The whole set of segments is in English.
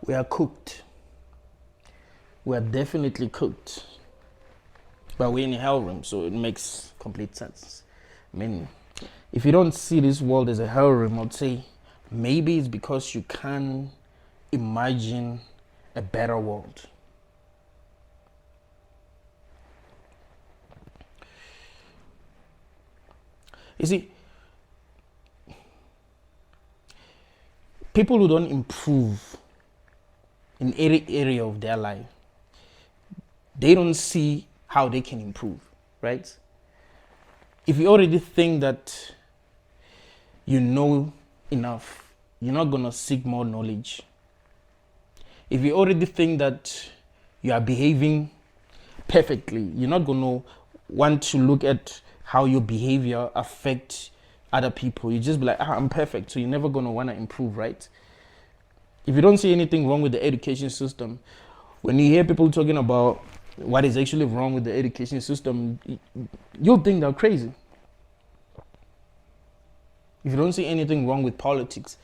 We are cooked. We are definitely cooked. But we're in a hell room, so it makes complete sense. I mean, if you don't see this world as a hell room, I'd say maybe it's because you can't imagine a better world. You see, people who don't improve in any area of their life, they don't see how they can improve, right? If you already think that you know enough, you're not going to seek more knowledge. If you already think that you are behaving perfectly, you're not going to want to look at how your behavior affects other people. You just be like, I'm perfect, so you're never going to want to improve, right? If you don't see anything wrong with the education system, when you hear people talking about what is actually wrong with the education system, you'll think they're crazy. If you don't see anything wrong with politics,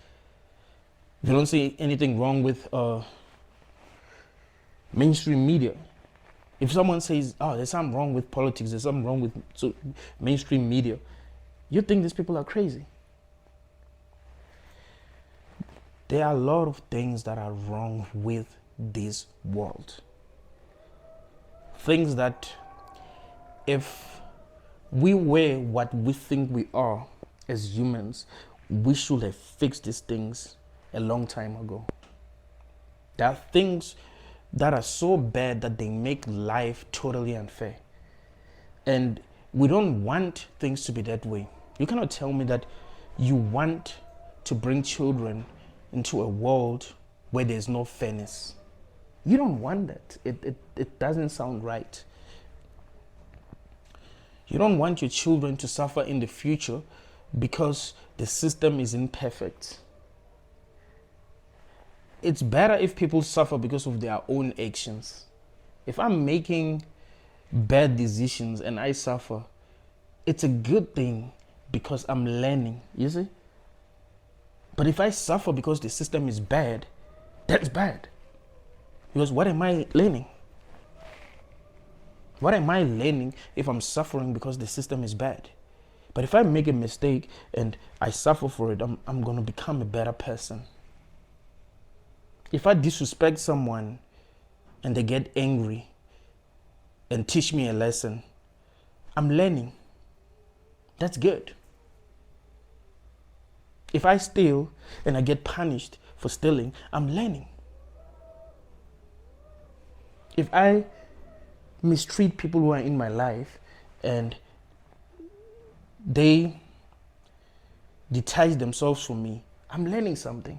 if you don't see anything wrong with mainstream media, if someone says, oh, there's something wrong with politics, there's something wrong with mainstream media, you think these people are crazy. There are a lot of things that are wrong with this world. Things that if we were what we think we are as humans, we should have fixed these things a long time ago. There are things that are so bad that they make life totally unfair. And we don't want things to be that way. You cannot tell me that you want to bring children into a world where there's no fairness. You don't want that. It doesn't sound right. You don't want your children to suffer in the future because the system is imperfect. It's better if people suffer because of their own actions. If I'm making bad decisions and I suffer, it's a good thing because I'm learning, you see? But if I suffer because the system is bad, that's bad. Because what am I learning? What am I learning if I'm suffering because the system is bad? But if I make a mistake and I suffer for it, I'm going to become a better person. If I disrespect someone and they get angry and teach me a lesson, I'm learning. That's good. If I steal and I get punished for stealing, I'm learning. If I mistreat people who are in my life and they detach themselves from me, I'm learning something.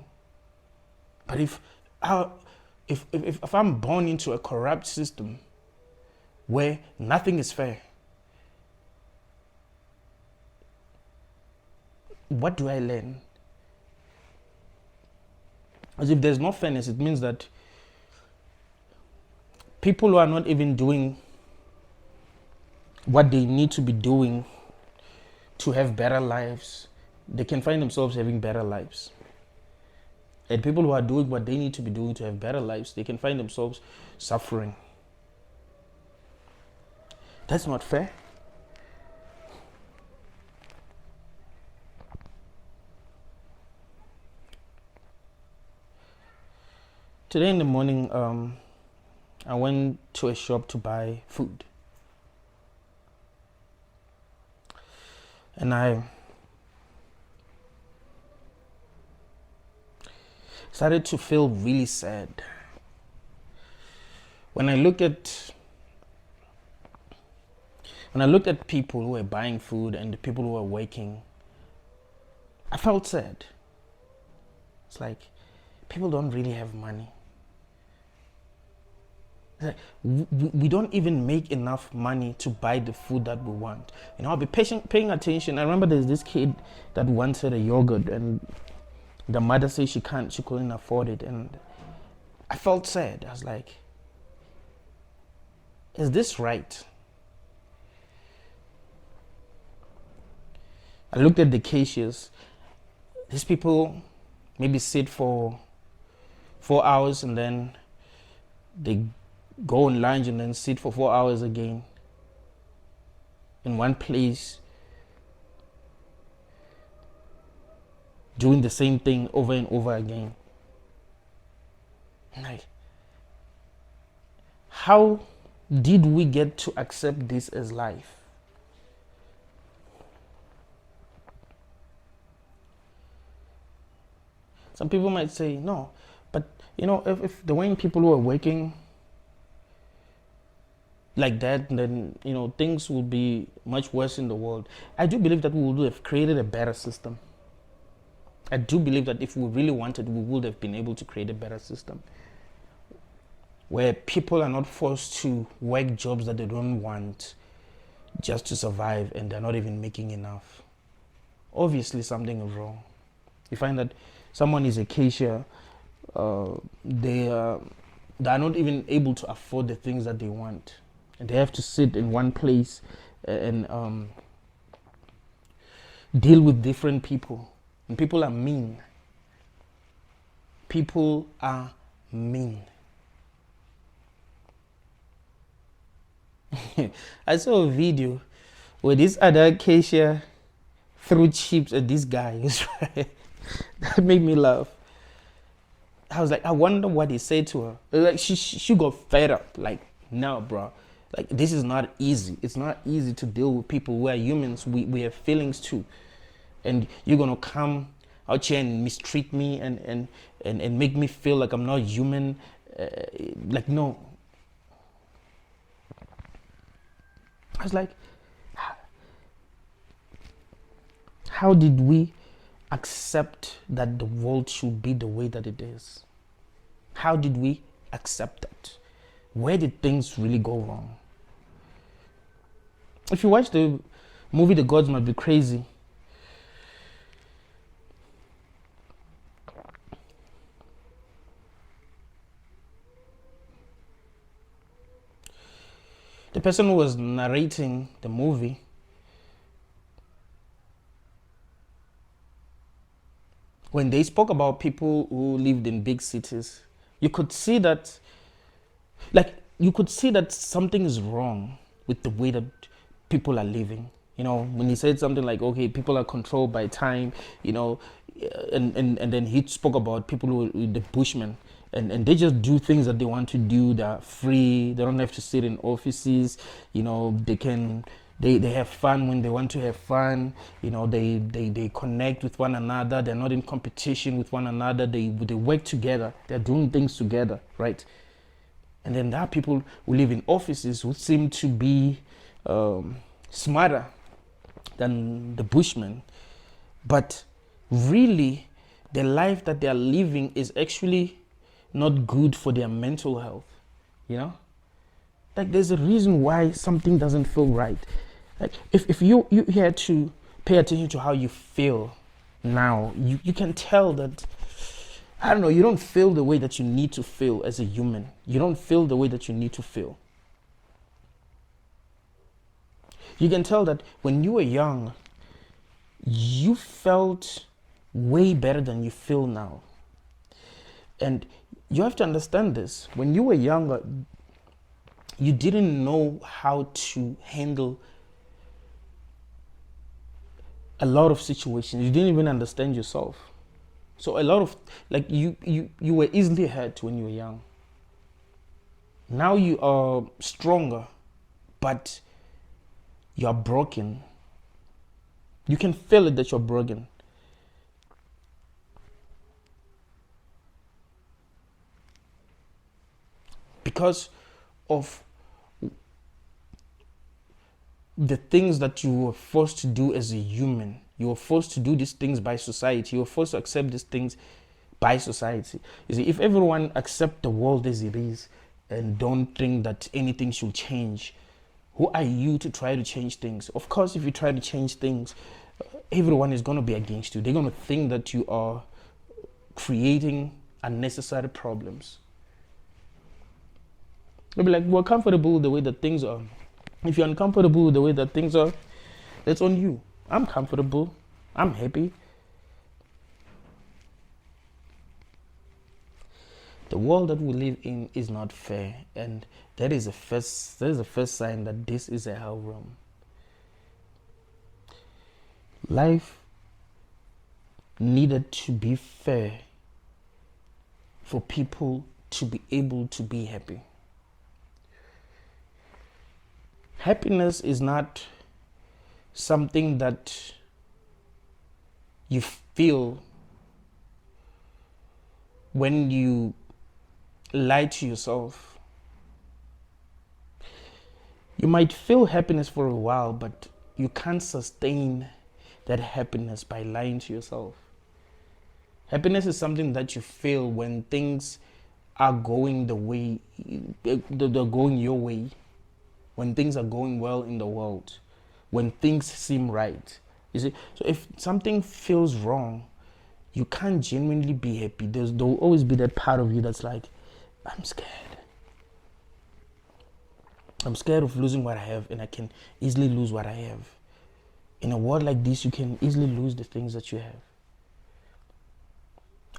But if I'm born into a corrupt system where nothing is fair, what do I learn? As if there's no fairness, it means that people who are not even doing what they need to be doing to have better lives, they can find themselves having better lives. And people who are doing what they need to be doing to have better lives, they can find themselves suffering. That's not fair. Today in the morning, I went to a shop to buy food. And I started to feel really sad. When I looked at people who were buying food and the people who were working, I felt sad. It's like people don't really have money. We don't even make enough money to buy the food that we want. You know, I'll be paying attention. I remember there's this kid that wanted a yogurt and the mother said she couldn't afford it. And I felt sad. I was like, is this right? I looked at the cashiers. These people maybe sit for 4 hours, and then they go on lunch and then sit for 4 hours again in one place, doing the same thing over and over again. Like, how did we get to accept this as life? Some people might say no, but if the way people were working like that, then things will be much worse in the world. I do believe that we would have created a better system. I do believe that if we really wanted, we would have been able to create a better system where people are not forced to work jobs that they don't want just to survive, and they're not even making enough. Obviously something is wrong. You find that someone is a cashier, they are not even able to afford the things that they want, and they have to sit in one place and deal with different people. And people are mean. People are mean. I saw a video where this other cashier threw chips at this guy. That made me laugh. I was like, I wonder what he said to her. Like, she got fed up. Like, no, bro. Like, this is not easy. It's not easy to deal with people. We are humans. We have feelings too. And you're gonna come out here and mistreat me and make me feel like I'm not human. Like, no. I was like, how did we accept that the world should be the way that it is? How did we accept that? Where did things really go wrong? If you watch the movie The Gods Must Be Crazy, the person who was narrating the movie when they spoke about people who lived in big cities, you could see that something is wrong with the way that people are living. When he said something like, okay, people are controlled by time, and then he spoke about people who the bushmen, and they just do things that they want to do. They're free. They don't have to sit in offices. They have fun when they want to have fun. They connect with one another. They're not in competition with one another. They work together. They're doing things together, right? And then there are people who live in offices who seem to be smarter than the bushmen, but really the life that they are living is actually not good for their mental health. Like, there's a reason why something doesn't feel right. Like, if you had to pay attention to how you feel now, you can tell that, I don't know, you don't feel the way that you need to feel as a human. You don't feel the way that you need to feel. You can tell that when you were young, you felt way better than you feel now. And you have to understand this. When you were younger, you didn't know how to handle a lot of situations. You didn't even understand yourself. So a lot of, like, you were easily hurt when you were young. Now you are stronger, but you are broken. You can feel it that you're broken. Because of the things that you were forced to do as a human. You were forced to do these things by society. You were forced to accept these things by society. You see, if everyone accepts the world as it is and don't think that anything should change, who are you to try to change things? Of course, if you try to change things, everyone is going to be against you. They're going to think that you are creating unnecessary problems. They'll be like, we're comfortable with the way that things are. If you're uncomfortable with the way that things are, that's on you. I'm comfortable. I'm happy. The world that we live in is not fair, and that is the first sign that this is a hell realm. Life needed to be fair for people to be able to be happy. Happiness is not something that you feel when you lie to yourself. You might feel happiness for a while, but you can't sustain that happiness by lying to yourself. Happiness is something that you feel when things are going the way, they're going your way, when things are going well in the world, when things seem right. You see, so if something feels wrong, you can't genuinely be happy. There'll always be that part of you that's like, I'm scared. I'm scared of losing what I have, and I can easily lose what I have. In a world like this, you can easily lose the things that you have.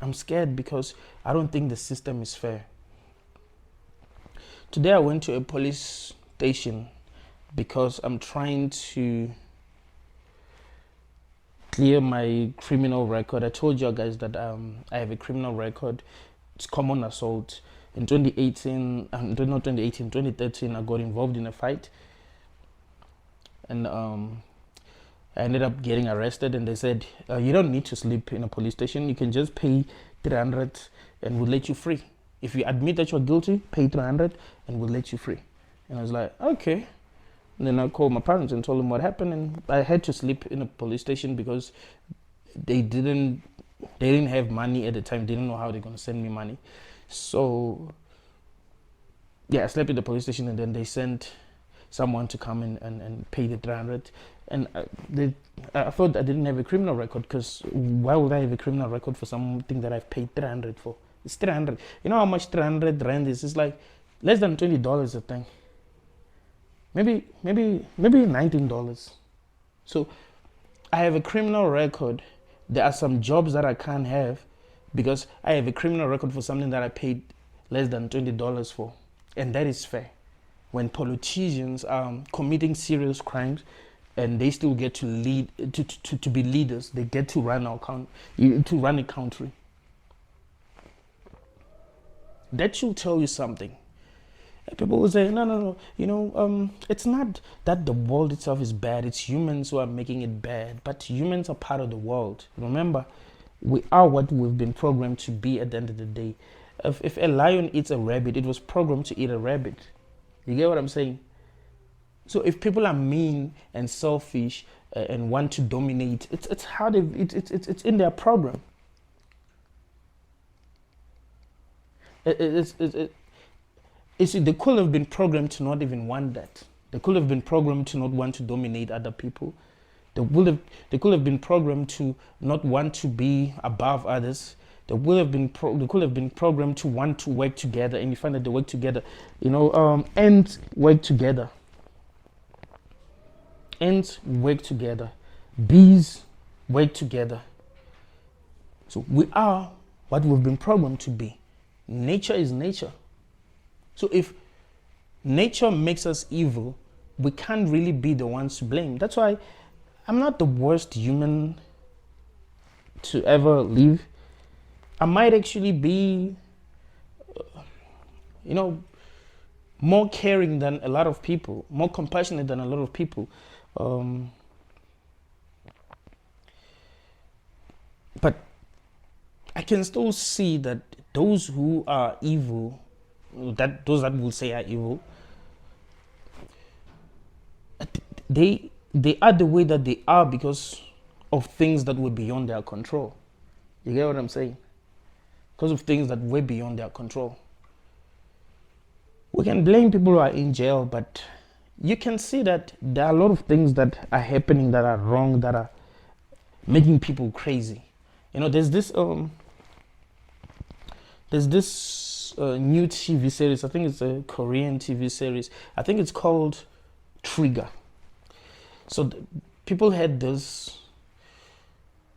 I'm scared because I don't think the system is fair. Today I went to a police station because I'm trying to clear my criminal record. I told you guys that I have a criminal record. It's common assault. In 2018, 2013, I got involved in a fight, and I ended up getting arrested. And they said, you don't need to sleep in a police station. You can just pay 300 and we'll let you free. If you admit that you're guilty, pay 300 and we'll let you free. And I was like, okay. And then I called my parents and told them what happened, and I had to sleep in a police station because they didn't have money at the time. They didn't know how they're going to send me money. So yeah, I slept in the police station, and then they sent someone to come in and pay the 300. And I thought I didn't have a criminal record, because why would I have a criminal record for something that I've paid 300 for? It's 300. You know how much 300 rand is? It's like less than $20 a thing. Maybe $19. So I have a criminal record. There are some jobs that I can't have because I have a criminal record for something that I paid less than $20 for. And that is fair. When politicians are committing serious crimes and they still get to lead, to be leaders, they get to run a country. That should tell you something. People will say, no, it's not that the world itself is bad, it's humans who are making it bad, but humans are part of the world. Remember, we are what we've been programmed to be at the end of the day. If a lion eats a rabbit, it was programmed to eat a rabbit. You get what I'm saying? So if people are mean and selfish and want to dominate, it's how it's in their program. You see, they could have been programmed to not even want that. They could have been programmed to not want to dominate other people. They could have been programmed to not want to be above others. They could have been programmed to want to work together, and you find that they work together. Ants work together. Ants work together. Bees work together. So we are what we've been programmed to be. Nature is nature. So if nature makes us evil, we can't really be the ones to blame. That's why I'm not the worst human to ever live. I might actually be, more caring than a lot of people, more compassionate than a lot of people. But I can still see that those who are evil, those that will say are evil, they are the way that they are because of things that were beyond their control. You get what I'm saying? Because of things that were beyond their control. We can blame people who are in jail, but you can see that there are a lot of things that are happening that are wrong, that are making people crazy. There's this new TV series. I think it's a Korean TV series. I think it's called Trigger. So people had this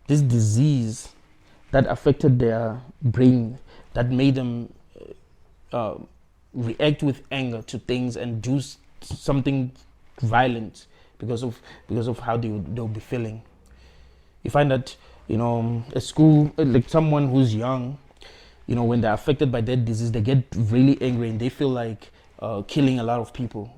disease that affected their brain, that made them uh, react with anger to things and do something violent because of how they'll be feeling. You find that, a school, like someone who's young, when they're affected by that disease, they get really angry and they feel like killing a lot of people.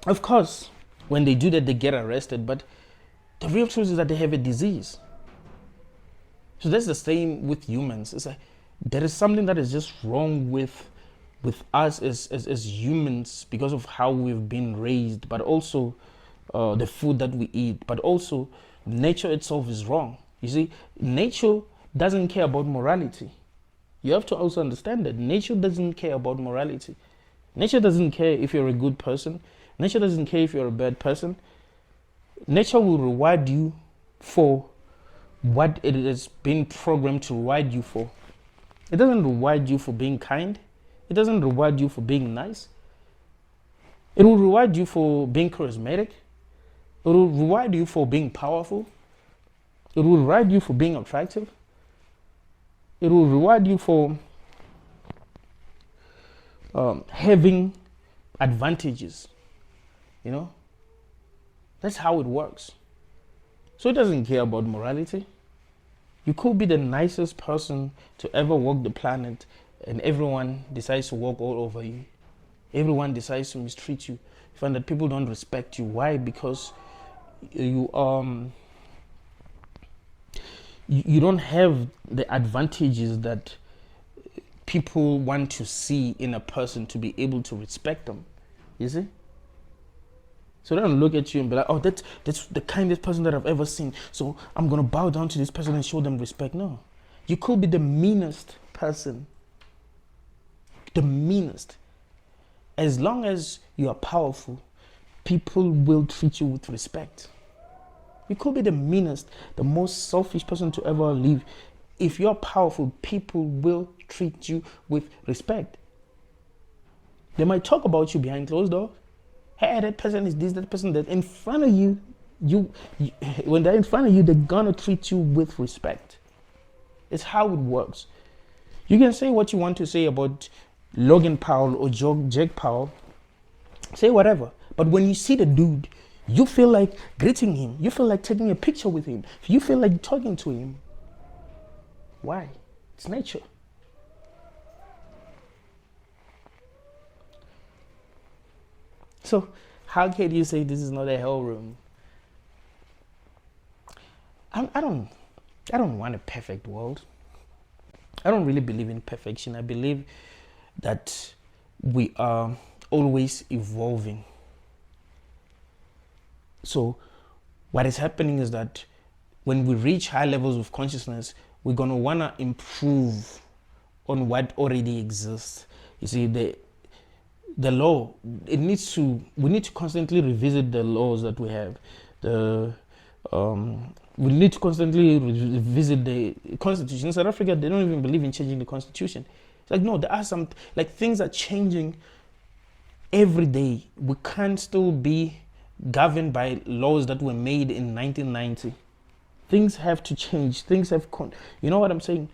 Of course, when they do that, they get arrested, but the real truth is that they have a disease. So that's the same with humans. It's like there is something that is just wrong with us as humans because of how we've been raised, but also the food that we eat, but also nature itself is wrong. You see, nature doesn't care about morality. You have to also understand that nature doesn't care about morality. Nature doesn't care if you're a good person. Nature doesn't care if you're a bad person. Nature will reward you for what it has been programmed to reward you for. It doesn't reward you for being kind. It doesn't reward you for being nice. It will reward you for being charismatic. It will reward you for being powerful. It will reward you for being attractive. It will reward you for having advantages. That's how it works. So it doesn't care about morality. You could be the nicest person to ever walk the planet, and everyone decides to walk all over you. Everyone decides to mistreat you. You find that people don't respect you. Why? Because you don't have the advantages that people want to see in a person to be able to respect them. You see? So they don't look at you and be like, oh, that's the kindest person that I've ever seen, so I'm going to bow down to this person and show them respect. No. You could be the meanest person. The meanest. As long as you are powerful, people will treat you with respect. You could be the meanest, the most selfish person to ever live. If you're powerful, people will treat you with respect. They might talk about you behind closed doors. Hey, that person is this, that person that. In front of you, when they're in front of you, they're gonna treat you with respect. It's how it works. You can say what you want to say about Logan Paul or Jake Paul. Say whatever. But when you see the dude, you feel like greeting him. You feel like taking a picture with him. You feel like talking to him. Why? It's nature. So how can you say this is not a hell room? I don't want a perfect world. I don't really believe in perfection. I believe that we are always evolving. So what is happening is that when we reach high levels of consciousness, we're going to want to improve on what already exists. You see, the law, we need to constantly revisit the laws that we have. We need to constantly revisit the constitution. In South Africa, they don't even believe in changing the constitution. It's like, no, there are some, like, things are changing every day. We can't still be governed by laws that were made in 1990. Things have to change. Things have, you know what I'm saying?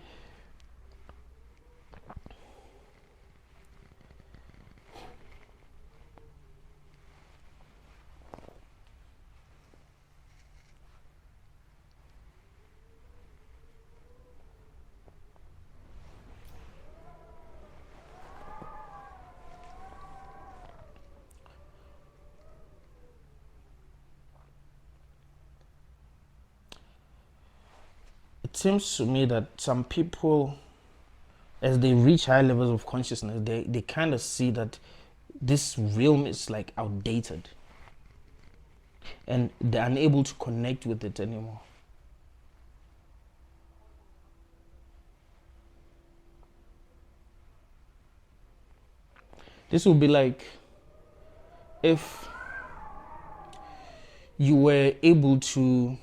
It seems to me that some people, as they reach high levels of consciousness, they kind of see that this realm is like outdated and they're unable to connect with it anymore. This would be like if you were able to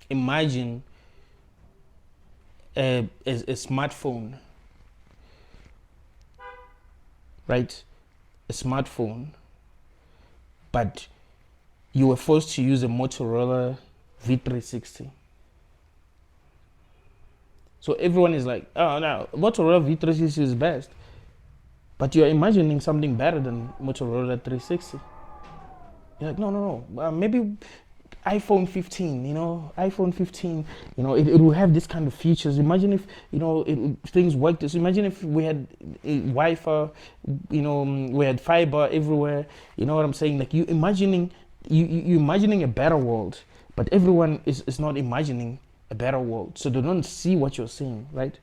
imagine a smartphone, right? A smartphone, but you were forced to use a Motorola V360. So everyone is like, oh no, Motorola V360 is best. But you're imagining something better than Motorola 360. You're like, no. Maybe iPhone 15, iPhone 15, it will have this kind of features. Imagine if, things work this. Imagine if we had Wi-Fi, we had fiber everywhere. You know what I'm saying? Like you imagining a better world, but everyone is not imagining a better world. So they don't see what you're seeing, right?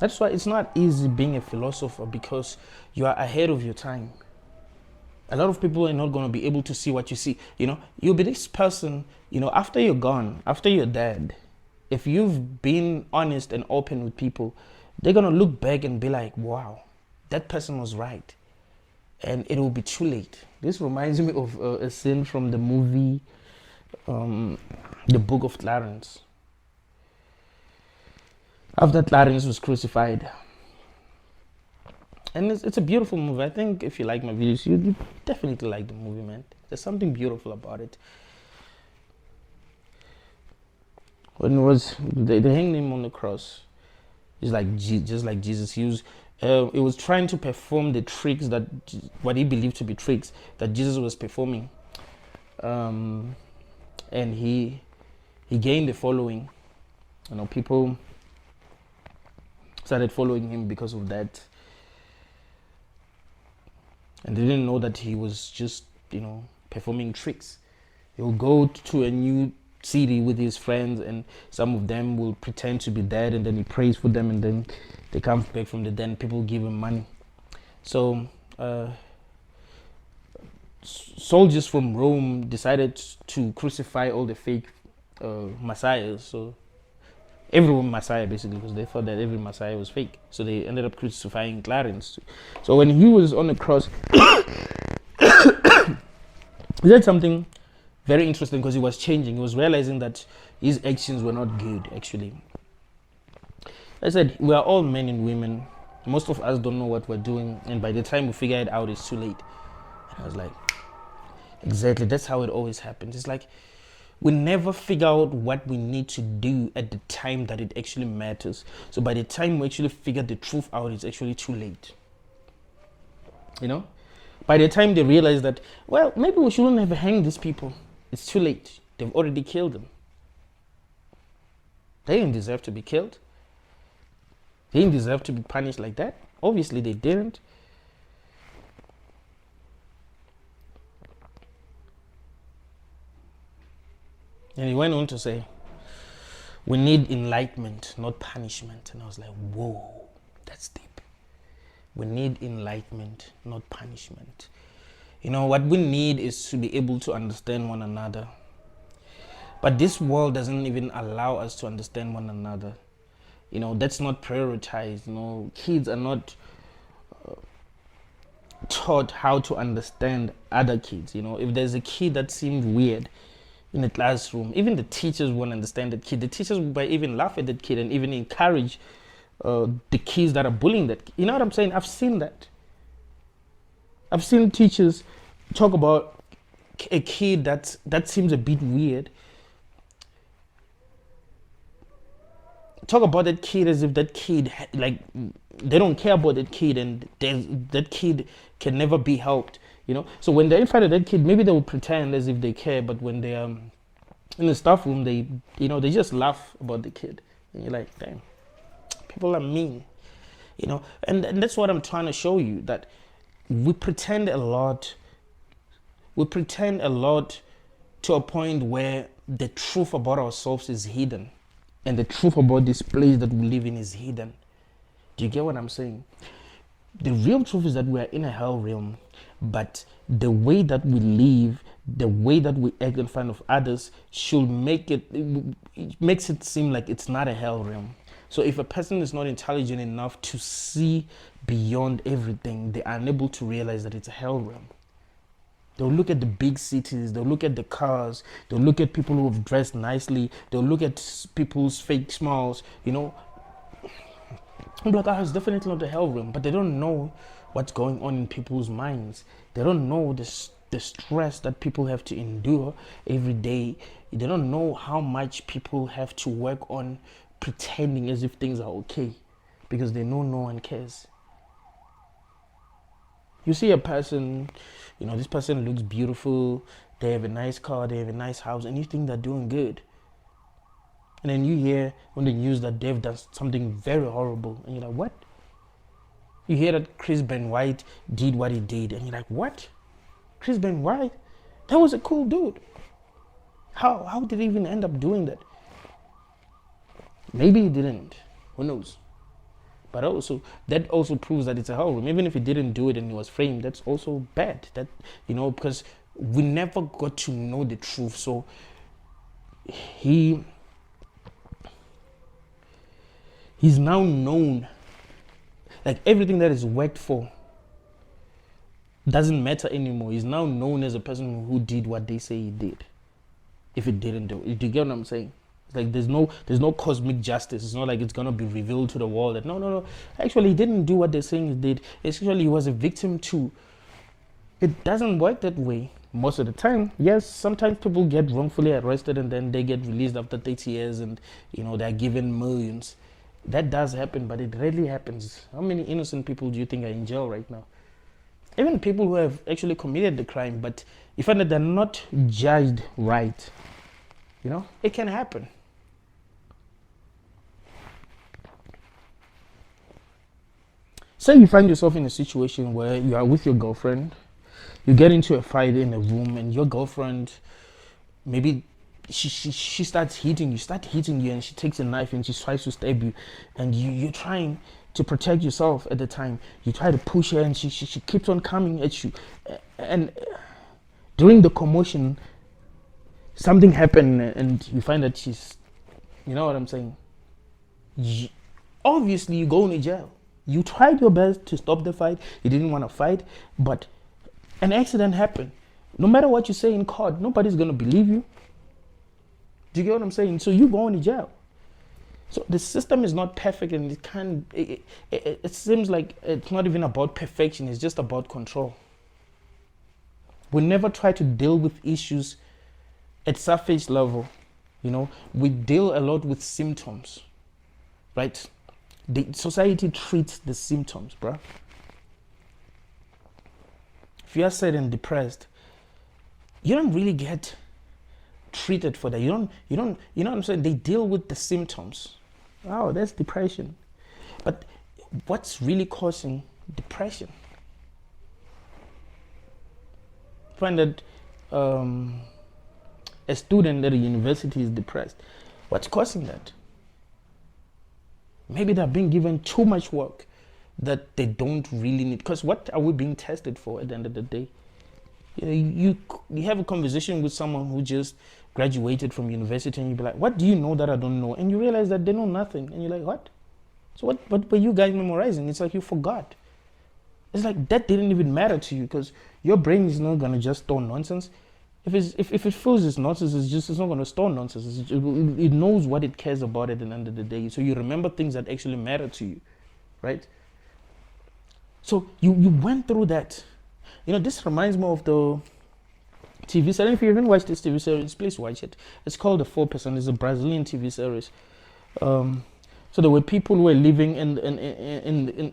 That's why it's not easy being a philosopher, because you are ahead of your time. A lot of people are not going to be able to see what you see. You'll be this person, after you're gone, after you're dead, if you've been honest and open with people, they're going to look back and be like, wow, that person was right. And it will be too late. This reminds me of a scene from the movie, The Book of Clarence. After Clarence was crucified. And it's a beautiful movie. I think if you like my videos, you definitely like the movie, man. There's something beautiful about it. When they hanged him on the cross, it's like just like Jesus. It was trying to perform the tricks that what he believed to be tricks that Jesus was performing, and he gained a following. People started following him because of that. And they didn't know that he was just, performing tricks. He'll go to a new city with his friends, and some of them will pretend to be dead, and then he prays for them, and then they come back from the dead, and people give him money. So soldiers from Rome decided to crucify all the fake messiahs. So every messiah, basically, because they thought that every messiah was fake. So they ended up crucifying Clarence. So when he was on the cross, he said something very interesting, because he was changing. He was realizing that his actions were not good, actually. I said, we are all men and women. Most of us don't know what we're doing, and by the time we figure it out, it's too late. And I was like, exactly, that's how it always happens. It's like, we never figure out what we need to do at the time that it actually matters. So by the time we actually figure the truth out, it's actually too late. By the time they realize that, well, maybe we shouldn't have hanged these people, it's too late. They've already killed them. They didn't deserve to be killed. They didn't deserve to be punished like that. Obviously, they didn't. And he went on to say, we need enlightenment, not punishment. And I was like, whoa, that's deep. We need enlightenment, not punishment. What we need is to be able to understand one another. But this world doesn't even allow us to understand one another. That's not prioritized. Kids are not taught how to understand other kids. If there's a kid that seems weird in a classroom, even the teachers won't understand that kid. The teachers will even laugh at that kid and even encourage the kids that are bullying that. You know what I'm saying? I've seen that. I've seen teachers talk about a kid that seems a bit weird. Talk about that kid as if that kid, they don't care about that kid, and that kid can never be helped. So when they're in front of that kid, maybe they will pretend as if they care, but when they're in the staff room, they just laugh about the kid, and you're like, damn, people are mean, and that's what I'm trying to show you, that we pretend a lot to a point where the truth about ourselves is hidden, and the truth about this place that we live in is hidden. Do you get what I'm saying? The real truth is that we are in a hell realm, but the way that we live, the way that we act in front of others should it makes it seem like it's not a hell realm. So if a person is not intelligent enough to see beyond everything, they are unable to realize that it's a hell realm. They'll look at the big cities, they'll look at the cars, they'll look at people who have dressed nicely, they'll look at people's fake smiles, I'm like, it's definitely not the hell realm, but they don't know what's going on in people's minds. They don't know the stress that people have to endure every day. They don't know how much people have to work on pretending as if things are okay, because they know no one cares. You see a person, this person looks beautiful, they have a nice car, they have a nice house, and you think they're doing good. And then you hear on the news that they've done something very horrible, and you're like, what? You hear that Chris Benoit did what he did, and you're like, what? Chris Benoit? That was a cool dude. How did he even end up doing that? Maybe he didn't. Who knows? But that also proves that it's a horror. Even if he didn't do it and he was framed, that's also bad. That because we never got to know the truth. So he's now known. Like everything that is worked for doesn't matter anymore. He's now known as a person who did what they say he did. If it didn't do it. Do you get what I'm saying? It's like there's no cosmic justice. It's not like it's gonna be revealed to the world that no. Actually, he didn't do what they're saying he did. Actually, he was a victim too. It doesn't work that way most of the time. Yes, sometimes people get wrongfully arrested and then they get released after 30 years and they're given millions. That does happen, but it rarely happens. How many innocent people do you think are in jail right now? Even people who have actually committed the crime, but you find that they're not judged right. It can happen. Say you find yourself in a situation where you are with your girlfriend, you get into a fight in a room, and your girlfriend, maybe she starts hitting you, and she takes a knife and she tries to stab you, and you're trying to protect yourself at the time. You try to push her, and she keeps on coming at you, and during the commotion, something happened, and you find that she's, you know what I'm saying? Obviously, you go in jail. You tried your best to stop the fight. You didn't want to fight, but an accident happened. No matter what you say in court, nobody's going to believe you. Do you get what I'm saying? So you go in jail. So the system is not perfect, and it seems like it's not even about perfection. It's just about control. We never try to deal with issues at surface level. We deal a lot with symptoms, right? The society treats the symptoms, bruh. If you are sad and depressed, you don't really get treated for that. You know what I'm saying? They deal with the symptoms. Oh, that's depression. But what's really causing depression? Find that a student at a university is depressed. What's causing that? Maybe they're being given too much work that they don't really need. Because what are we being tested for at the end of the day? You have a conversation with someone who just graduated from university, and you be like, what do you know that I don't know? And you realize that they know nothing. And you're like, what? So what were you guys memorizing? It's like you forgot. It's like that didn't even matter to you, because your brain is not going to just store nonsense. If it feels it's nonsense, it's not going to store nonsense. It knows what it cares about at the end of the day. So you remember things that actually matter to you, right? So you went through that. This reminds me of the TV series. If you haven't watched this TV series, please watch it. It's called The 4%. It's a Brazilian TV series. So there were people who were living in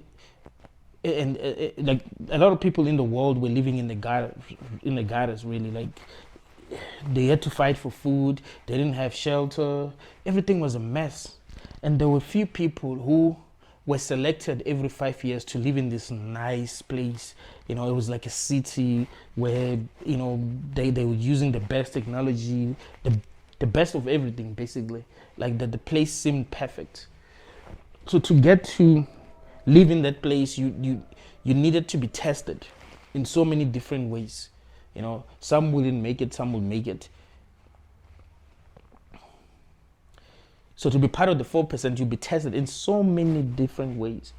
like a lot of people in the world were living in the gutters, really. Like they had to fight for food. They didn't have shelter. Everything was a mess. And there were few people who were selected every 5 years to live in this nice place. It was like a city where, they were using the best technology, the best of everything, basically. Like the place seemed perfect. So to get to live in that place, you needed to be tested in so many different ways. Some wouldn't make it, some would make it. So to be part of the 4%, you'll be tested in so many different ways.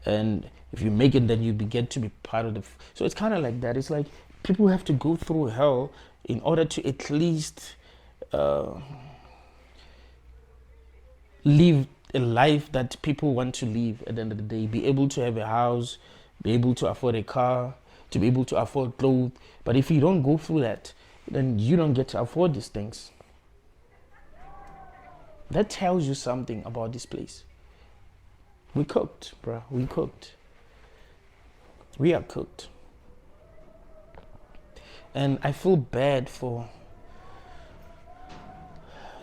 And if you make it, then you get to be part of the... So it's kind of like that. It's like people have to go through hell in order to at least live a life that people want to live at the end of the day. Be able to have a house, be able to afford a car, to be able to afford clothes. But if you don't go through that, then you don't get to afford these things. That tells you something about this place. We cooked, bro. We cooked. We are cooked. And I feel bad for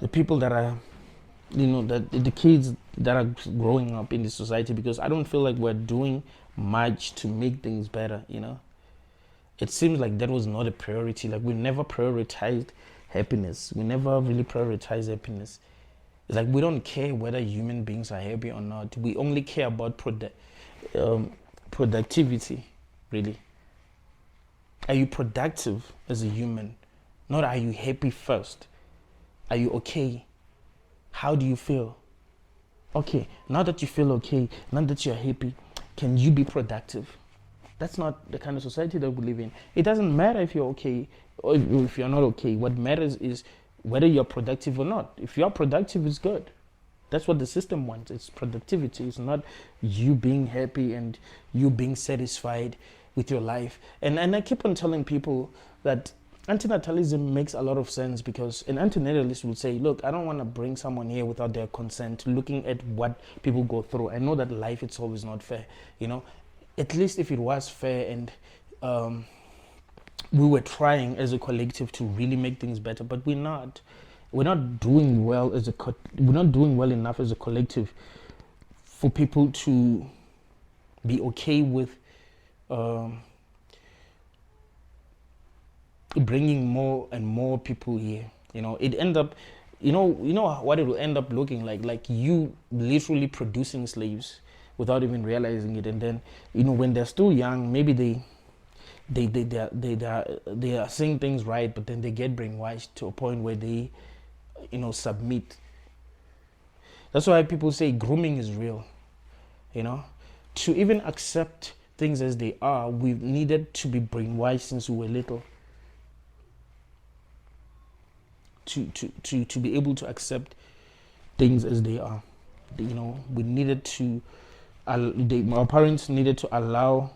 the people that are, that the kids that are growing up in this society, because I don't feel like we're doing much to make things better, It seems like that was not a priority. Like, we never prioritized happiness. We never really prioritized happiness. It's like we don't care whether human beings are happy or not. We only care about productivity, really. Are you productive as a human? Not are you happy first? Are you okay? How do you feel? Okay, now that you feel okay, now that you're happy, can you be productive? That's not the kind of society that we live in. It doesn't matter if you're okay or if you're not okay. What matters is whether you're productive or not. If you're productive, it's good. That's what the system wants. It's productivity. It's not you being happy and you being satisfied with your life. And I keep on telling people that antinatalism makes a lot of sense, because an antinatalist would say, look, I don't want to bring someone here without their consent, looking at what people go through. I know that life itself is not fair, At least if it was fair and we were trying as a collective to really make things better, but we're not. We're not doing well we're not doing well enough as a collective for people to be okay with bringing more and more people here. It end up, what it will end up looking like you literally producing slaves without even realizing it. And then, when they're still young, maybe they are saying things right, but then they get brainwashed to a point where they, submit. That's why people say grooming is real. To even accept things as they are, we've needed to be brainwashed since we were little. To be able to accept things as they are, we needed to. Our parents needed to allow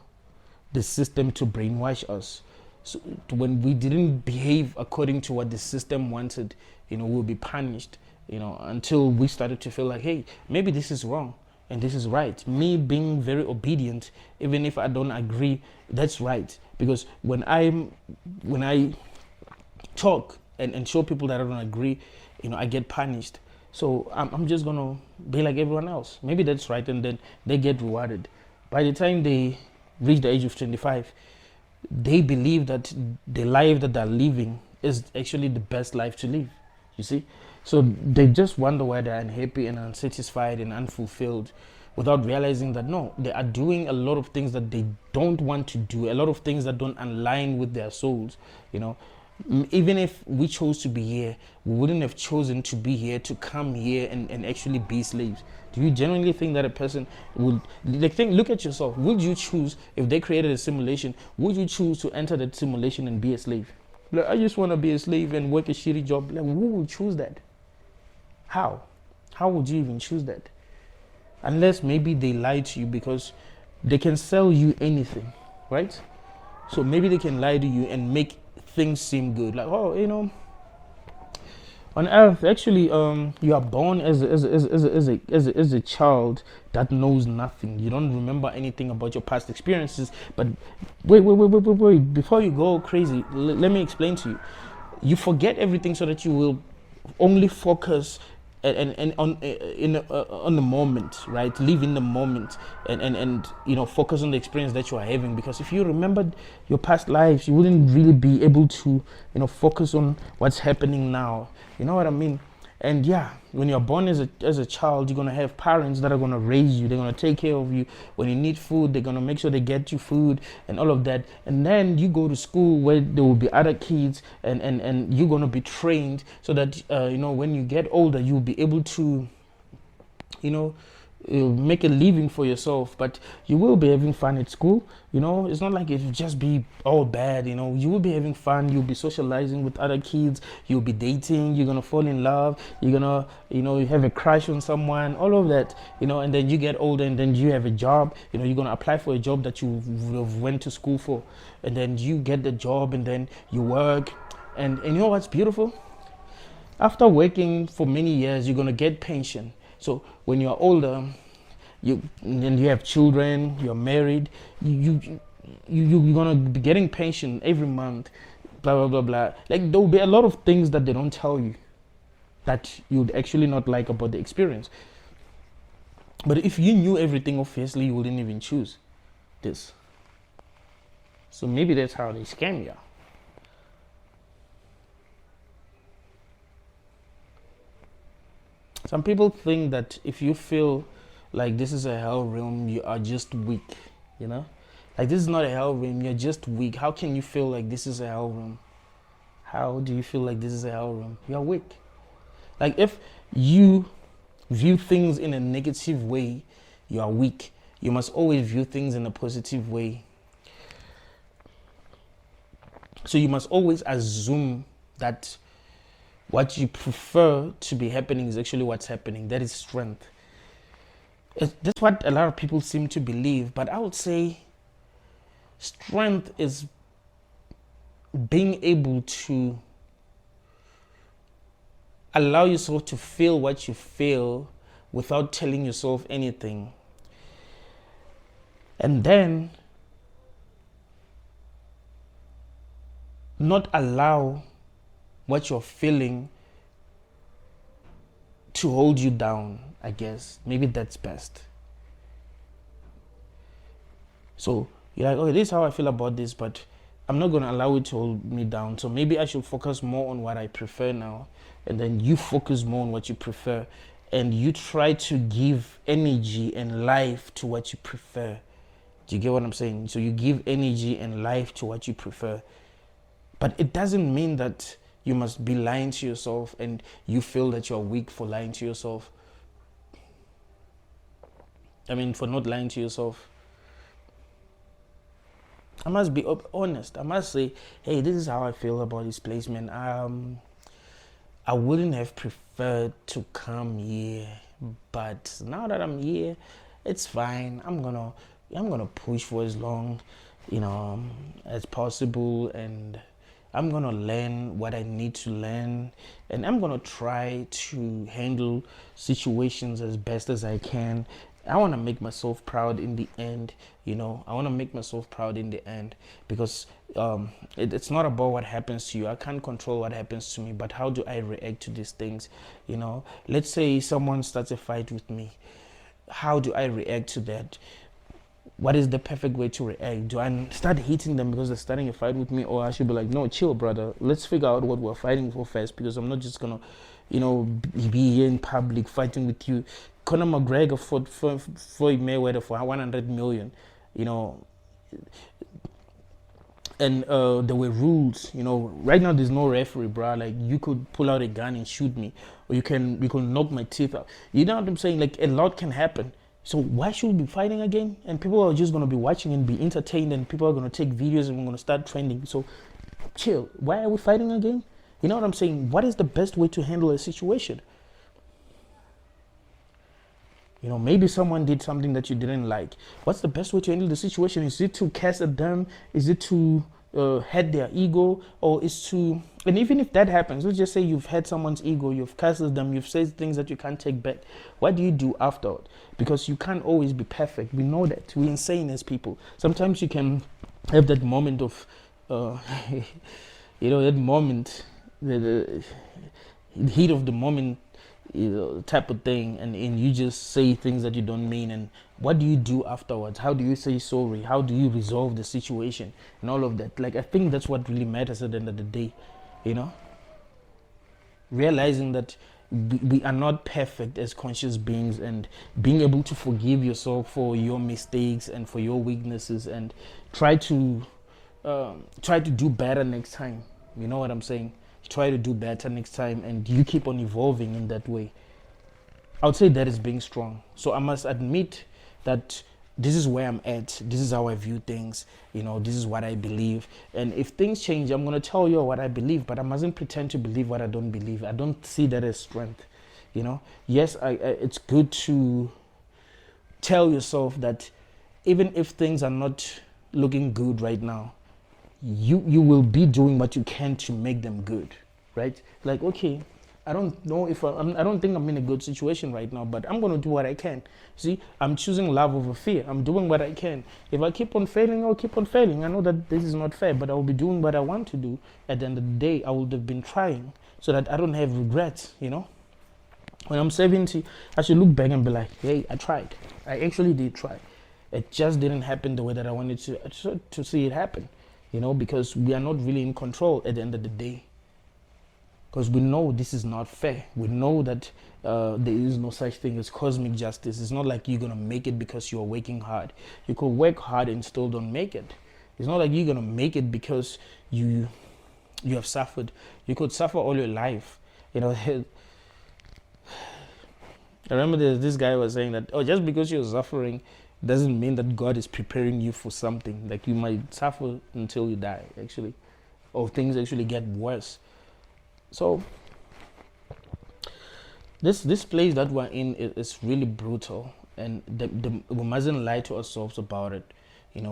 the system to brainwash us. So when we didn't behave according to what the system wanted, we'll be punished. Until we started to feel like, hey, maybe this is wrong and this is right. Me being very obedient, even if I don't agree, that's right. Because when I talk and show people that I don't agree, I get punished. So I'm just gonna be like everyone else. Maybe that's right, and then they get rewarded. By the time they reach the age of 25, they believe that the life that they're living is actually the best life to live. You see? So they just wonder why they're unhappy and unsatisfied and unfulfilled, without realizing that no, they are doing a lot of things that they don't want to do, a lot of things that don't align with their souls. Even if we chose to be here, we wouldn't have chosen to be here, to come here and actually be slaves. Do you genuinely think that a person would, look at yourself, would you choose, if they created a simulation, would you choose to enter that simulation and be a slave? Like, I just want to be a slave and work a shitty job. Like, who would choose that? How would you even choose that? Unless maybe they lie to you, because they can sell you anything, right? So maybe they can lie to you and make things seem good, like, oh, on earth actually you are born as a child that knows nothing. You don't remember anything about your past experiences. But wait, before you go crazy, let me explain to you. You forget everything so that you will only focus and on the moment, right? Live in the moment and focus on the experience that you are having. Because if you remembered your past lives, you wouldn't really be able to focus on what's happening now. You know what I mean? And yeah, when you're born as a child, you're gonna have parents that are gonna raise you. They're gonna take care of you. When you need food, they're gonna make sure they get you food and all of that. And then you go to school where there will be other kids, and you're gonna be trained so that when you get older, you'll be able to make a living for yourself, but you will be having fun at school. It's not like it'll just be all bad. You will be having fun, you'll be socializing with other kids, you'll be dating, you're gonna fall in love, you're gonna you have a crush on someone, all of that. And then you get older, and then you have a job. You're gonna apply for a job that you would have went to school for, and then you get the job, and then you work, and you know what's beautiful? After working for many years, you're gonna get pension. So when you're older, and you have children, you're married, you're gonna be getting pension every month, blah blah blah blah. Like, there will be a lot of things that they don't tell you that you'd actually not like about the experience. But if you knew everything, obviously you wouldn't even choose this. So maybe that's how they scam you. Some people think that if you feel like this is a hell realm, you are just weak, Like, this is not a hell realm, you're just weak. How can you feel like this is a hell realm? How do you feel like this is a hell realm? You're weak. Like, if you view things in a negative way, you are weak. You must always view things in a positive way. So you must always assume that what you prefer to be happening is actually what's happening. That is strength. That's what a lot of people seem to believe. But I would say strength is being able to allow yourself to feel what you feel without telling yourself anything. And then not allow what you're feeling to hold you down, I guess. Maybe that's best. So you're like, okay, this is how I feel about this, but I'm not going to allow it to hold me down. So maybe I should focus more on what I prefer now. And then you focus more on what you prefer. And you try to give energy and life to what you prefer. Do you get what I'm saying? So you give energy and life to what you prefer. But it doesn't mean that you must be lying to yourself and you feel that you're weak for lying to yourself. For not lying to yourself. I must be honest. I must say, hey, this is how I feel about this placement. I wouldn't have preferred to come here, but now that I'm here, it's fine. I'm gonna push for as long, as possible, and I'm gonna learn what I need to learn, and I'm gonna try to handle situations as best as I can. I want to make myself proud in the end. I want to make myself proud in the end, because it's not about what happens to you. I can't control what happens to me, but how do I react to these things? Let's say someone starts a fight with me. How do I react to that? What is the perfect way to react? Do I start hitting them because they're starting a fight with me, or I should be like, no, chill, brother. Let's figure out what we're fighting for first, because I'm not just gonna, be here in public fighting with you. Conor McGregor fought Floyd Mayweather for 100 million, and there were rules. Right now there's no referee, bro. Like, you could pull out a gun and shoot me, or you can knock my teeth out. You know what I'm saying? Like, a lot can happen. So why should we be fighting again? And people are just going to be watching and be entertained, and people are going to take videos and we're going to start trending. So chill. Why are we fighting again? You know what I'm saying? What is the best way to handle a situation? Maybe someone did something that you didn't like. What's the best way to handle the situation? Is it to curse at them? Is it to hurt their ego? Or is to... And even if that happens, let's just say you've hurt someone's ego, you've cursed them, you've said things that you can't take back. What do you do afterward? Because you can't always be perfect. We know that. We're insane as people. Sometimes you can have that moment of, that moment, the heat of the moment, type of thing, and you just say things that you don't mean. And what do you do afterwards? How do you say sorry? How do you resolve the situation and all of that? Like, I think that's what really matters at the end of the day. Realizing that we are not perfect as conscious beings, and being able to forgive yourself for your mistakes and for your weaknesses, and try to do better next time. You know what I'm saying? Try to do better next time, and you keep on evolving in that way. I would say that is being strong. So I must admit that this is where I'm at. This is how I view things. This is what I believe. And if things change, I'm going to tell you what I believe, but I mustn't pretend to believe what I don't believe. I don't see that as strength. Yes, it's good to tell yourself that even if things are not looking good right now, you will be doing what you can to make them good, right? Like, okay, I don't know if I don't think I'm in a good situation right now, but I'm going to do what I can. See, I'm choosing love over fear. I'm doing what I can. If I keep on failing, I'll keep on failing. I know that this is not fair, but I will be doing what I want to do. At the end of the day, I would have been trying so that I don't have regrets, When I'm 70, I should look back and be like, hey, I tried. I actually did try. It just didn't happen the way that I wanted to see it happen, because we are not really in control at the end of the day. Because we know this is not fair. We know that there is no such thing as cosmic justice. It's not like you're going to make it because you're working hard. You could work hard and still don't make it. It's not like you're going to make it because you have suffered. You could suffer all your life. I remember this guy was saying that, just because you're suffering doesn't mean that God is preparing you for something. Like, you might suffer until you die, actually. Or things actually get worse. So this place that we're in is really brutal, and we mustn't lie to ourselves about it,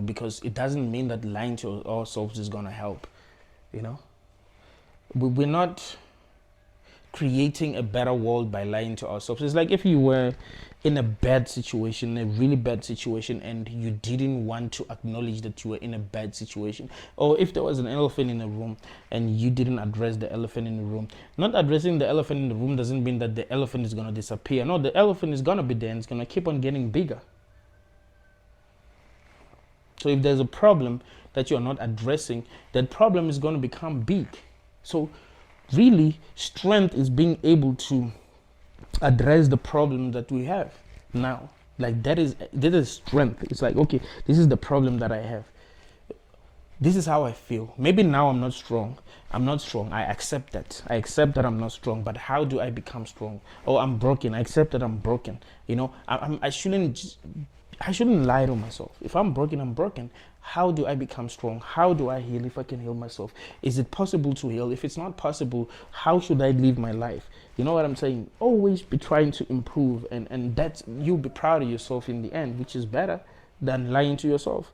because it doesn't mean that lying to ourselves is gonna help. We're not creating a better world by lying to ourselves. It's like if you were in a bad situation, a really bad situation, and you didn't want to acknowledge that you were in a bad situation. Or if there was an elephant in the room and you didn't address the elephant in the room. Not addressing the elephant in the room doesn't mean that the elephant is going to disappear. No, the elephant is going to be there and it's going to keep on getting bigger. So if there's a problem that you're not addressing, that problem is going to become big. So really, strength is being able to address the problem that we have now. Like, that is strength. It's like, okay, this is the problem that I have. This is how I feel. Maybe now I'm not strong. I accept that. I accept that I'm not strong. But how do I become strong? Oh, I'm broken. I accept that I'm broken. I shouldn't lie to myself. If I'm broken, I'm broken. How do I become strong? How do I heal if I can heal myself? Is it possible to heal? If it's not possible, how should I live my life? You know what I'm saying? Always be trying to improve, and that's, you'll be proud of yourself in the end, which is better than lying to yourself.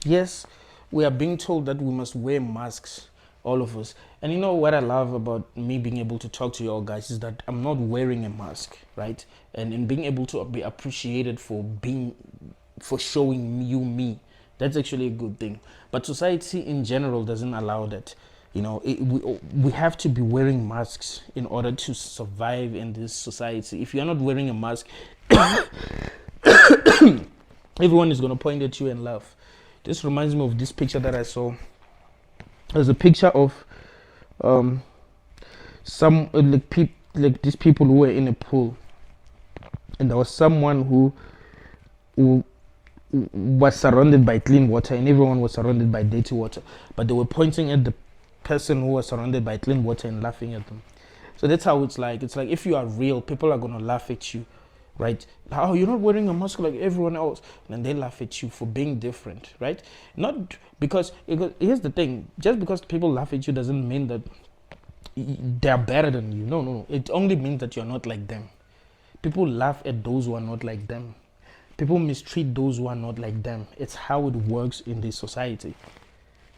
Yes, we are being told that we must wear masks, all of us. And you know what I love about me being able to talk to you all guys is that I'm not wearing a mask, right? And in being able to be appreciated for showing you me, that's actually a good thing. But society in general doesn't allow that. We have to be wearing masks in order to survive in this society. If you're not wearing a mask, everyone is going to point at you and laugh. This reminds me of this picture that I saw. There's a picture of some these people who were in a pool, and there was someone who was surrounded by clean water, and everyone was surrounded by dirty water. But they were pointing at the person who was surrounded by clean water and laughing at them. So that's how it's like. It's like if you are real, people are gonna laugh at you. Right? How you're not wearing a mask like everyone else, and they laugh at you for being different, right? Not because here's the thing: just because people laugh at you doesn't mean that they're better than you. No. It only means that you're not like them. People laugh at those who are not like them. People mistreat those who are not like them. It's how it works in this society.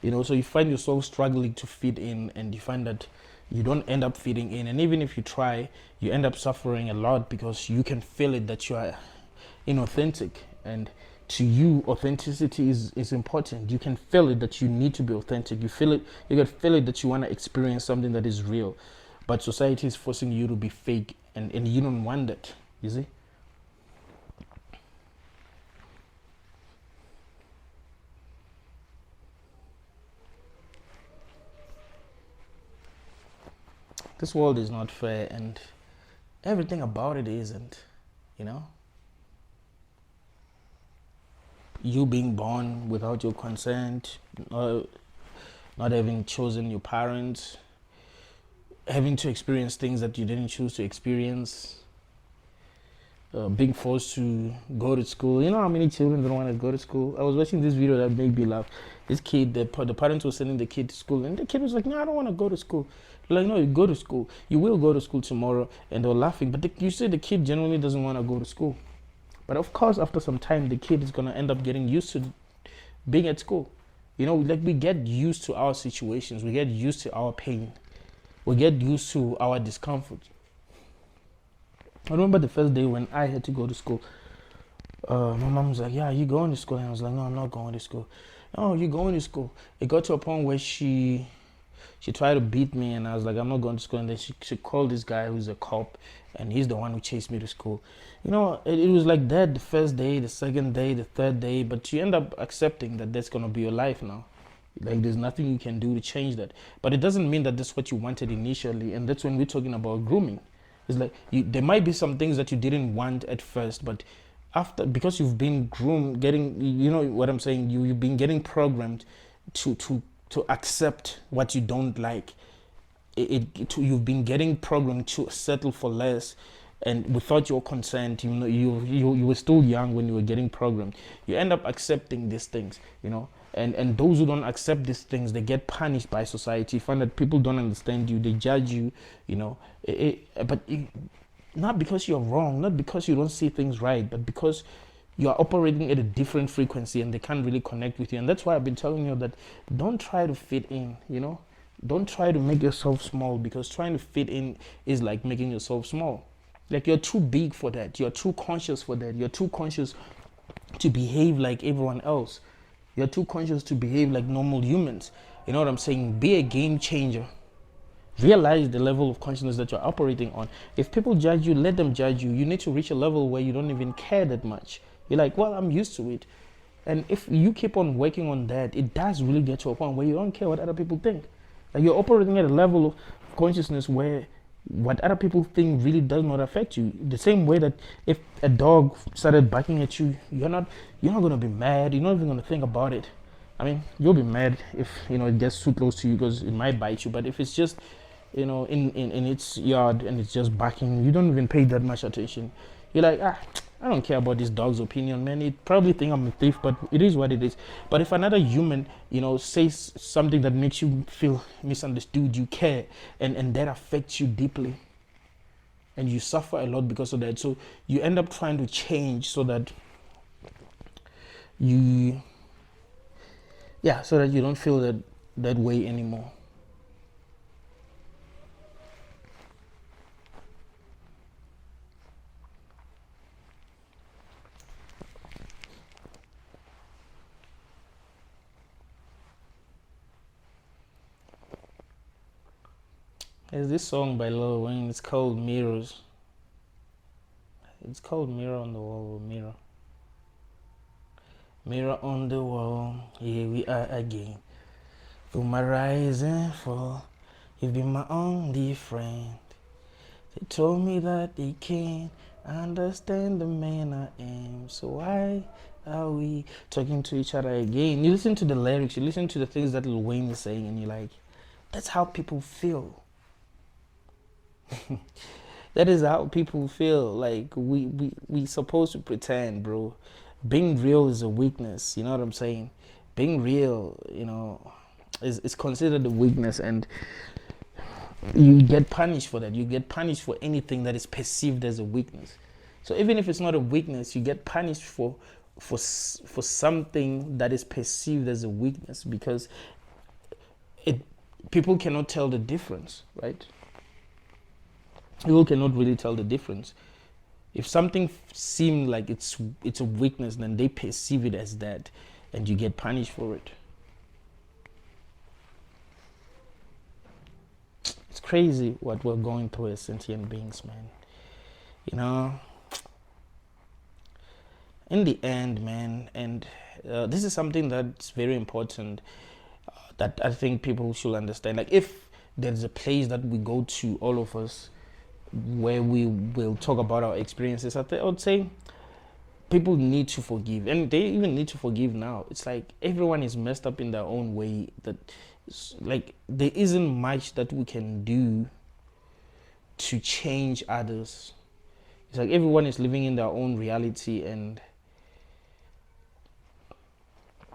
So you find yourself struggling to fit in, and you find that you don't end up fitting in, and even if you try, you end up suffering a lot because you can feel it that you are inauthentic, and to you authenticity is important. You can feel it that you need to be authentic. You can feel it that you want to experience something that is real, but society is forcing you to be fake, and you don't want that, you see. This world is not fair, and everything about it isn't, You being born without your consent, not having chosen your parents, having to experience things that you didn't choose to experience, being forced to go to school. You know how many children don't want to go to school? I was watching this video that made me laugh. This kid, the parents were sending the kid to school, and the kid was like, "No, I don't want to go to school." Like, no, you go to school. You will go to school tomorrow. And they were laughing. But you say the kid generally doesn't want to go to school. But of course, after some time, the kid is going to end up getting used to being at school. You know, like we get used to our situations. We get used to our pain. We get used to our discomfort. I remember the first day when I had to go to school. My mom was like, "Yeah, you going to school?" And I was like, "No, I'm not going to school." "Oh, you going to school?" It got to a point where she tried to beat me, and I was like, "I'm not going to school." And then she called this guy who's a cop, and he's the one who chased me to school. You know, it was like that the first day, the second day, the third day, but you end up accepting that that's going to be your life now. Like, there's nothing you can do to change that. But it doesn't mean that that's what you wanted initially, and that's when we're talking about grooming. It's like, there might be some things that you didn't want at first, but after, because you've been groomed, you know what I'm saying, you've been getting programmed to accept what you don't like. You've been getting programmed to settle for less, and without your consent, you know, you were still young when you were getting programmed. You end up accepting these things, you know, and those who don't accept these things, they get punished by society. You find that people don't understand you, they judge you, you know, not because you're wrong, not because you don't see things right, but because you are operating at a different frequency and they can't really connect with you. And that's why I've been telling you that don't try to fit in, you know. Don't try to make yourself small, because trying to fit in is like making yourself small. Like, you're too big for that. You're too conscious for that. You're too conscious to behave like everyone else. You're too conscious to behave like normal humans. You know what I'm saying? Be a game changer. Realize the level of consciousness that you're operating on. If people judge you, let them judge you. You need to reach a level where you don't even care that much. You're like, well, I'm used to it. And if you keep on working on that, it does really get to a point where you don't care what other people think. Like, you're operating at a level of consciousness where what other people think really does not affect you. The same way that if a dog started barking at you, you're not going to be mad. You're not even going to think about it. I mean, you'll be mad if, you know, it gets too close to you because it might bite you. But if it's just, you know, in its yard and it's just barking, you don't even pay that much attention. You're like, I don't care about this dog's opinion, man. It probably think I'm a thief, but it is what it is. But if another human, you know, says something that makes you feel misunderstood, you care, and that affects you deeply, and you suffer a lot because of that. So you end up trying to change so that you don't feel that way anymore. There's this song by Lil Wayne. It's called Mirrors. It's called Mirror on the Wall. Mirror. Mirror on the wall. Here we are again. Through my rise and fall, you've been my only friend. They told me that they can't understand the man I am. So why are we talking to each other again? You listen to the lyrics, you listen to the things that Lil Wayne is saying, and you're like, that's how people feel. That is how people feel. Like, we supposed to pretend, bro. Being real is a weakness. You know what I'm saying? Being real, you know, is considered a weakness, and you get punished for that. You get punished for anything that is perceived as a weakness. So even if it's not a weakness, you get punished for something that is perceived as a weakness, because people cannot tell the difference, right? People cannot really tell the difference. If something seems like it's a weakness, then they perceive it as that, and you get punished for it. It's crazy what we're going through as sentient beings, man. You know, in the end, man, and this is something that's very important, that I think people should understand. Like, if there's a place that we go to, all of us, where we will talk about our experiences, I would say people need to forgive, and they even need to forgive now. It's like everyone is messed up in their own way, that like there isn't much that we can do to change others. It's like everyone is living in their own reality, and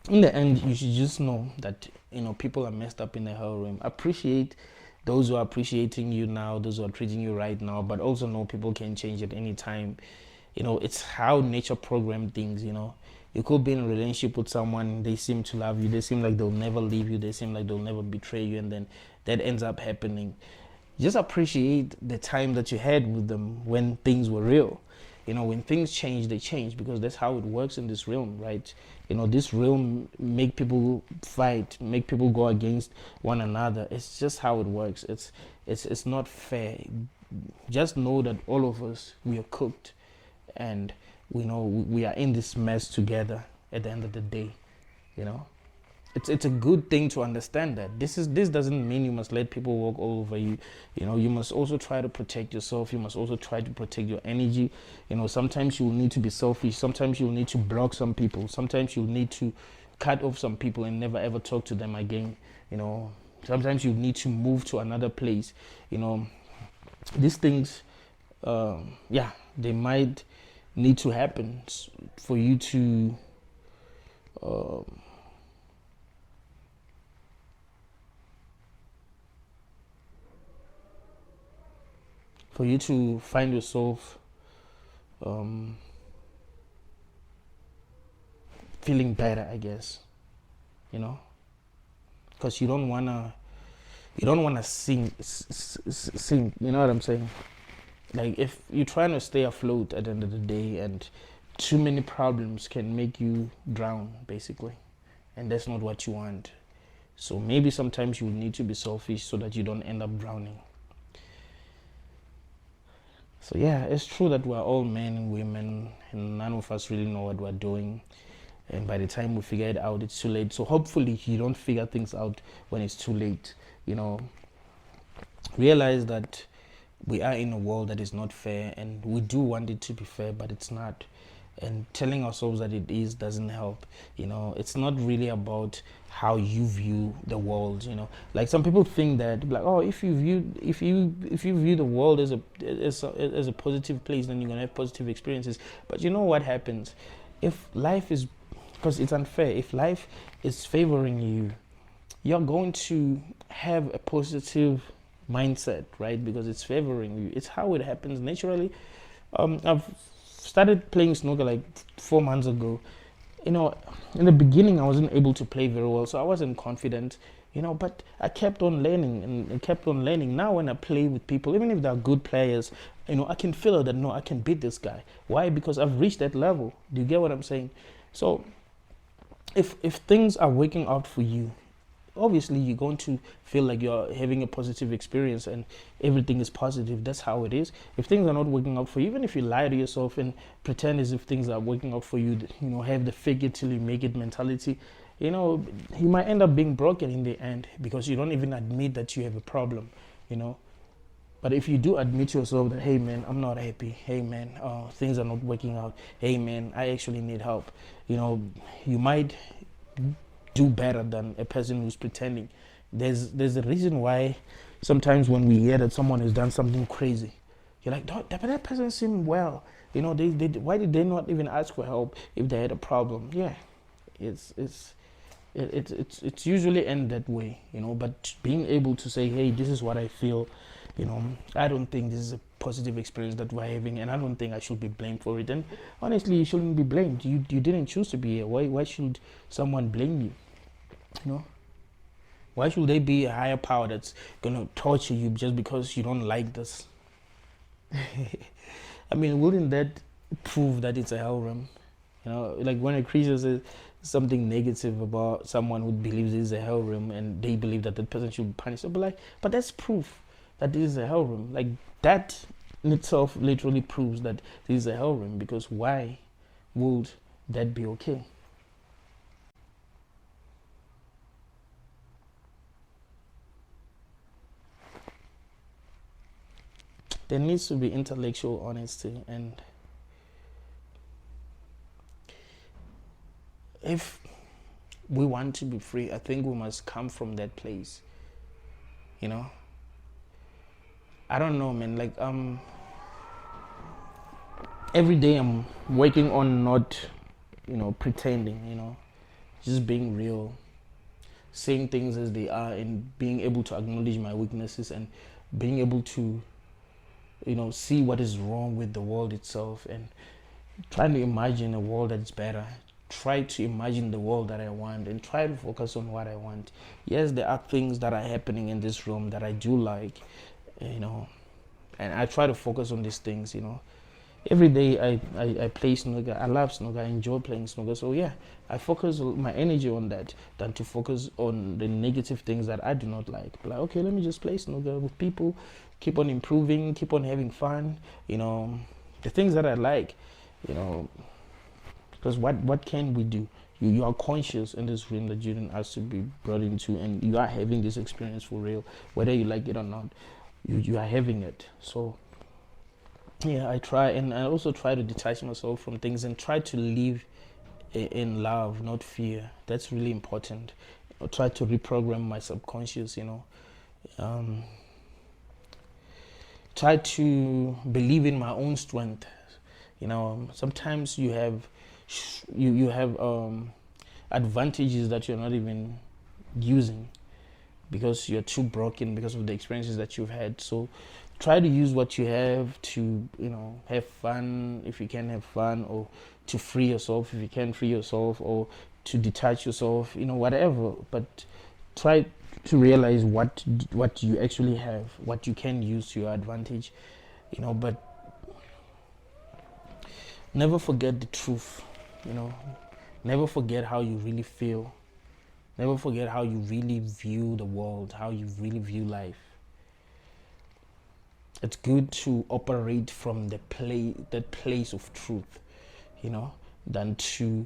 in the end, you should just know that people are messed up in the hell realm. Appreciate those who are appreciating you now, those who are treating you right now, but also know people can change at any time. It's how nature programmed things. You could be in a relationship with someone, they seem to love you, they seem like they'll never leave you, they seem like they'll never betray you, and then that ends up happening. Just appreciate the time that you had with them when things were real. When things change, they change, because that's how it works in this realm, right? This realm make people fight, make people go against one another. It's just how it works. It's not fair. Just know that all of us, we are cooked, and we know we are in this mess together at the end of the day. It's a good thing to understand that this doesn't mean you must let people walk all over you. You must also try to protect yourself. You must also try to protect your energy. Sometimes you'll need to be selfish. Sometimes you'll need to block some people. Sometimes you'll need to cut off some people and never ever talk to them again. Sometimes you need to move to another place. These things, they might need to happen for you to find yourself feeling better, I guess. Because you don't wanna sink. You know what I'm saying? Like, if you're trying to stay afloat at the end of the day, and too many problems can make you drown, basically, and that's not what you want. So maybe sometimes you need to be selfish so that you don't end up drowning. So yeah, it's true that we're all men and women, and none of us really know what we're doing. And by the time we figure it out, it's too late. So hopefully you don't figure things out when it's too late. Realize that we are in a world that is not fair, and we do want it to be fair, but it's not. And telling ourselves that it is doesn't help. It's not really about how you view the world. Like, some people think that, like, oh, if you view the world as a positive place, then you're gonna have positive experiences. But you know what happens if life is, because it's unfair, if life is favoring you, you're going to have a positive mindset, right? Because it's favoring you. It's how it happens naturally. I've started playing snooker like 4 months ago. In the beginning, I wasn't able to play very well, so I wasn't confident. But I kept on learning and kept on learning. Now when I play with people, even if they're good players, I can feel that, no, I can beat this guy. Why? Because I've reached that level. Do you get what I'm saying? So if things are working out for you, obviously you're going to feel like you're having a positive experience and everything is positive. That's how it is. If things are not working out for you, even if you lie to yourself and pretend as if things are working out for you, have the fake it till you make it mentality, you might end up being broken in the end, because you don't even admit that you have a problem. But if you do admit to yourself that, hey man, I'm not happy, hey man, things are not working out, hey man, I actually need help, you might do better than a person who's pretending. There's a reason why sometimes when we hear that someone has done something crazy, you're like, that person seemed well. Why did they not even ask for help if they had a problem? Yeah, it's usually end that way, But being able to say, hey, this is what I feel, I don't think this is a positive experience that we're having, and I don't think I should be blamed for it. And honestly, you shouldn't be blamed. You didn't choose to be here. Why should someone blame you? Why should there be a higher power that's gonna torture you just because you don't like this? I mean, wouldn't that prove that it's a hell realm? Like when a creature says something negative about someone who believes it's a hell realm, and they believe that person should be punished, they'll be like, but that's proof that this is a hell realm. Like, that in itself literally proves that this is a hell realm, because why would that be okay? There needs to be intellectual honesty, and if we want to be free, I think we must come from that place. I don't know, man. Like every day I'm working on not, pretending. Just being real, saying things as they are, and being able to acknowledge my weaknesses, and being able to, see what is wrong with the world itself, and trying to imagine a world that's better. Try to imagine the world that I want, and try to focus on what I want. Yes, there are things that are happening in this room that I do like, and I try to focus on these things. Every day I play snooker. I love snooker. I enjoy playing snooker. So yeah, I focus my energy on that than to focus on the negative things that I do not like. Like, okay, let me just play snooker with people, keep on improving, keep on having fun. The things that I like. Because what can we do? You are conscious in this room that you didn't ask to be brought into, and you are having this experience for real, whether you like it or not. You are having it. So yeah, I try, and I also try to detach myself from things and try to live in love, not fear. That's really important. I try to reprogram my subconscious. Try to believe in my own strength. Sometimes you have advantages that you're not even using because you're too broken because of the experiences that you've had. So try to use what you have to, have fun if you can have fun, or to free yourself if you can free yourself, or to detach yourself, whatever. But try to realize what you actually have, what you can use to your advantage, but never forget the truth, never forget how you really feel, never forget how you really view the world, how you really view life. It's good to operate from that place of truth, than to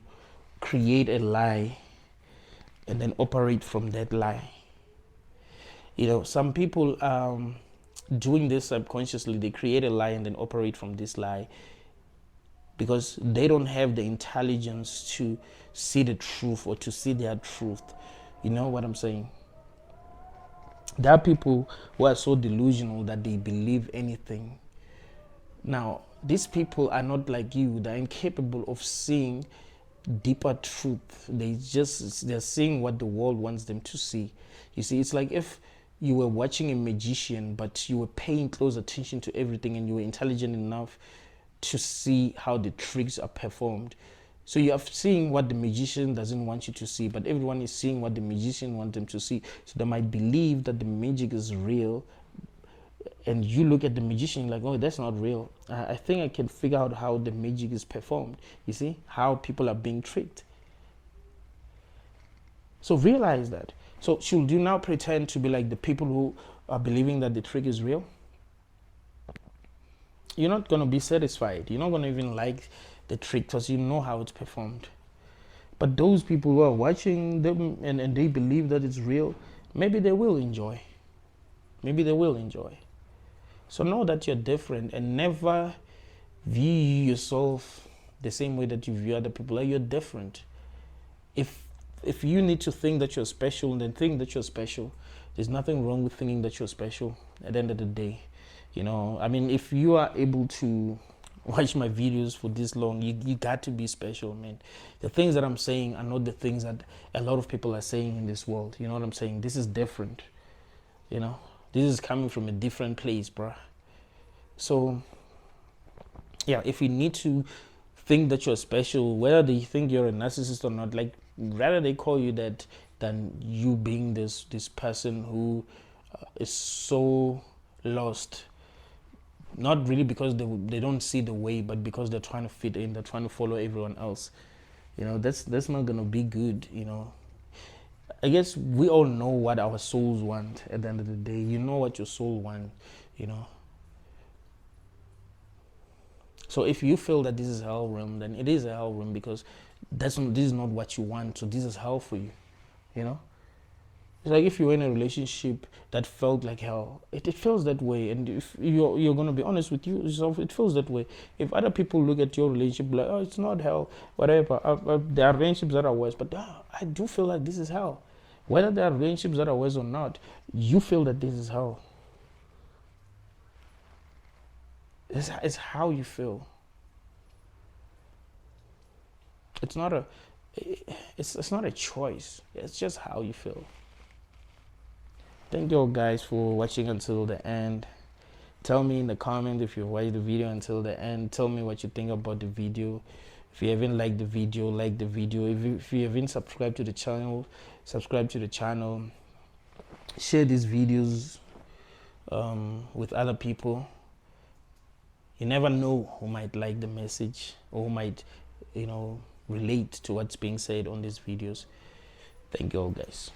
create a lie and then operate from that lie. Some people doing this subconsciously, they create a lie and then operate from this lie because they don't have the intelligence to see the truth or to see their truth. You know what I'm saying? There are people who are so delusional that they believe anything. Now, these people are not like you. They're incapable of seeing deeper truth. They're seeing what the world wants them to see. You see, it's like if you were watching a magician, but you were paying close attention to everything, and you were intelligent enough to see how the tricks are performed. So you are seeing what the magician doesn't want you to see, but everyone is seeing what the magician wants them to see. So they might believe that the magic is real, and you look at the magician like, oh, that's not real. I think I can figure out how the magic is performed. You see how people are being tricked. So realize that. So should you now pretend to be like the people who are believing that the trick is real? You're not going to be satisfied. You're not going to even like the trick because you know how it's performed. But those people who are watching them and they believe that it's real, maybe they will enjoy. Maybe they will enjoy. So know that you're different, and never view yourself the same way that you view other people. Like, you're different. If you need to think that you're special, then think that you're special. There's nothing wrong with thinking that you're special at the end of the day. If you are able to watch my videos for this long, you got to be special, man. The things that I'm saying are not the things that a lot of people are saying in this world. You know what I'm saying? This is different. This is coming from a different place, bruh. So, yeah, if you need to think that you're special, whether they think you're a narcissist or not, like, rather they call you that than you being this person who is so lost. Not really because they don't see the way, but because they're trying to fit in, they're trying to follow everyone else. That's not gonna be good. I guess we all know what our souls want at the end of the day. You know what your soul wants, So if you feel that this is hell realm, then it is a hell realm, because this is not what you want. So this is hell for you, It's like if you were in a relationship that felt like hell, it feels that way. And if you're going to be honest with yourself, it feels that way. If other people look at your relationship like, oh, it's not hell, whatever. There are relationships that are worse, but I do feel like this is hell. Whether there are relationships that are worse or not, you feel that this is hell. It's how you feel. It's not a it's not a choice. It's just how you feel. Thank you all guys for watching until the end. Tell me in the comments if you watched the video until the end. Tell me what you think about the video. If you haven't liked the video, like the video. If you haven't subscribed to the channel, subscribe to the channel. Share these videos with other people. You never know who might like the message or who might, relate to what's being said on these videos. Thank you all guys.